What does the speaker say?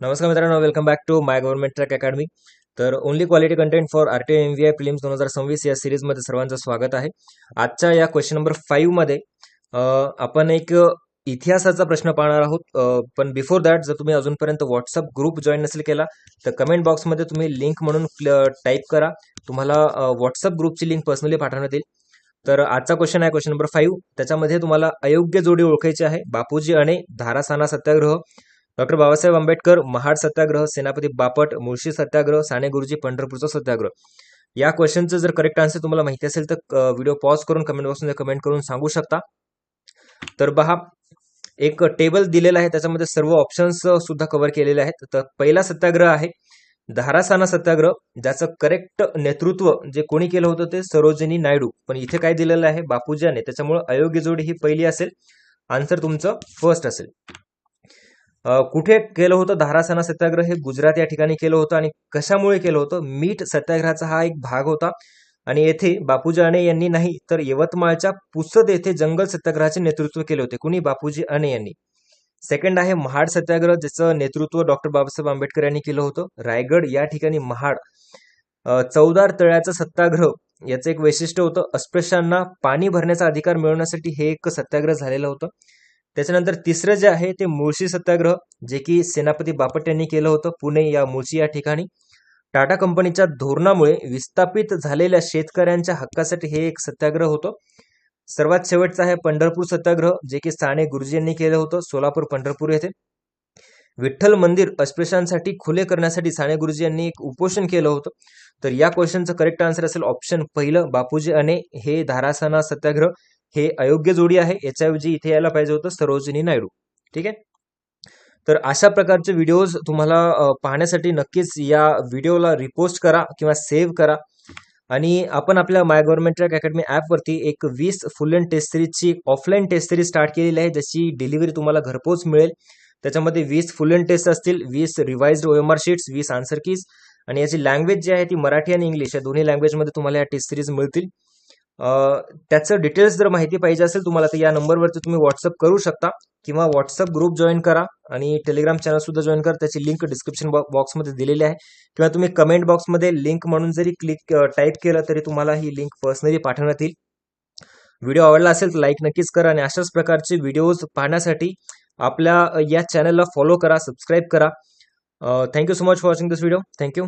नमस्कार मित्रांनो, welcome back to my government track academy. तर only quality content for RTO MVI prelims 2026 या सिरीजमध्ये सर्वांचं स्वागत आहे. आजच्या या क्वेश्चन नंबर 5 मध्ये आपण एक इतिहासाचा प्रश्न पाहणार आहोत. पण बिफोर दॅट, जर तुम्ही अजूनपर्यंत व्हॉट्सअप ग्रुप जॉईन नसेल केला तर कमेंट बॉक्समध्ये तुम्ही लिंक म्हणून टाईप करा. तुम्हाला व्हॉट्सअप ग्रुपची लिंक पर्सनली पाठवण्यात येईल. तर आजचा क्वेश्चन आहे क्वेश्चन नंबर 5. त्याच्यामध्ये तुम्हाला अयोग्य जोडी ओळखायची आहे. बापूजी अणे, धारासाना सत्याग्रह, डॉक्टर बाबासाहेब आंबेडकर, महाड सत्याग्रह, सेनापती बापट, मुळशी सत्याग्रह, साने गुरुजी, पंढरपूरचा सत्याग्रह. या क्वेश्चनचं जर करेक्ट आन्सर तुम्हाला माहिती असेल तर व्हिडिओ पॉज करून कमेंट बॉक्समध्ये कमेंट करून सांगू शकता. तर पहा, एक टेबल दिलेला आहे, त्याच्यामध्ये सर्व ऑप्शन्स सुद्धा कव्हर केलेले आहेत. तर पहिला सत्याग्रह आहे धारासाना सत्याग्रह, ज्याचं करेक्ट नेतृत्व जे कोणी केलं होतं ते सरोजिनी नायडू. पण इथे काय दिलेलं आहे, बापूजी अणे, त्याच्यामुळे अयोग्य जोडी ही पहिली असेल. आन्सर तुमचं फर्स्ट असेल. कुठे केलं होतं धारासाना सत्याग्रह? हे गुजरात या ठिकाणी केलं होतं. आणि कशामुळे केलं होतं? मीठ सत्याग्रहाचा हा एक भाग होता. आणि येथे बापूजी अणे यांनी नाही तर यवतमाळच्या पुसद येथे जंगल सत्याग्रहाचे नेतृत्व केले होते. कुणी? बापूजी अणे यांनी. सेकंड आहे महाड सत्याग्रह, ज्याचं नेतृत्व डॉक्टर बाबासाहेब आंबेडकर यांनी केलं होतं. रायगड या ठिकाणी महाड. चौदार तळ्याचा सत्याग्रह, याचं एक वैशिष्ट्य होतं, अस्पृश्यांना पाणी भरण्याचा अधिकार मिळवण्यासाठी हे एक सत्याग्रह झालेलं होतं. त्याच्यानंतर तिसरं जे आहे ते मुळशी सत्याग्रह, जे की सेनापती बापट यांनी केलं होतं, पुणे या मुळशी या ठिकाणी. टाटा कंपनीच्या धोरणामुळे विस्थापित झालेल्या शेतकऱ्यांच्या हक्कासाठी हे एक सत्याग्रह होतं. सर्वात शेवटचा आहे पंढरपूर सत्याग्रह, जे की साने गुरुजी यांनी केलं होतं, सोलापूर पंढरपूर येथे. विठ्ठल मंदिर अस्पृश्यांसाठी खुले करण्यासाठी साने गुरुजी यांनी एक उपोषण केलं होतं. तर या क्वेश्चनचं करेक्ट आन्सर असेल ऑप्शन पहिलं, बापूजी अणे हे धारासाना सत्याग्रह हे अयोग्य जोडी आहे. याच्याऐवजी इथे यायला पाहिजे होतं सरोजिनी नायडू. ठीक आहे. तर अशा प्रकारचे व्हिडिओज तुम्हाला पाहण्यासाठी नक्कीच या व्हिडिओला रिपोस्ट करा किंवा सेव्ह करा. आणि आपण आपल्या माय गव्हर्नमेंट ट्रॅक अकॅडमी ॲपवरती एक 20 फुल अँड टेस्ट सिरीजची ऑफलाईन टेस्ट सिरीज स्टार्ट केलेली आहे, ज्याची डिलिव्हरी तुम्हाला घरपोच मिळेल. त्याच्यामध्ये 20 फुल अँड टेस्ट असतील, 20 revised OMR sheets, 20 answer keys. आणि याची लँग्वेज जी आहे ती मराठी आणि इंग्लिश या दोन्ही लँग्वेजमध्ये तुम्हाला या टेस्ट सिरीज मिळतील. त्याचं डिटेल्स जर माहिती पाहिजे असेल तुम्हाला तर या नंबरवरती तुम्ही व्हॉट्सअप करू शकता किंवा व्हॉट्सअप ग्रुप जॉईन करा आणि टेलिग्राम चॅनल सुद्धा जॉईन करा. त्याची लिंक डिस्क्रिप्शन बॉक्समध्ये दिलेली आहे, किंवा तुम्ही कमेंट बॉक्समध्ये लिंक म्हणून जरी टाईप केलं तरी तुम्हाला ही लिंक पर्सनली पाठवण्यात येईल. व्हिडिओ आवडला असेल तर लाईक नक्कीच करा आणि अशाच प्रकारचे व्हिडिओज पाहण्यासाठी आपल्या या चॅनलला फॉलो करा, सबस्क्राईब करा. Thank you so much for watching this video. Thank you.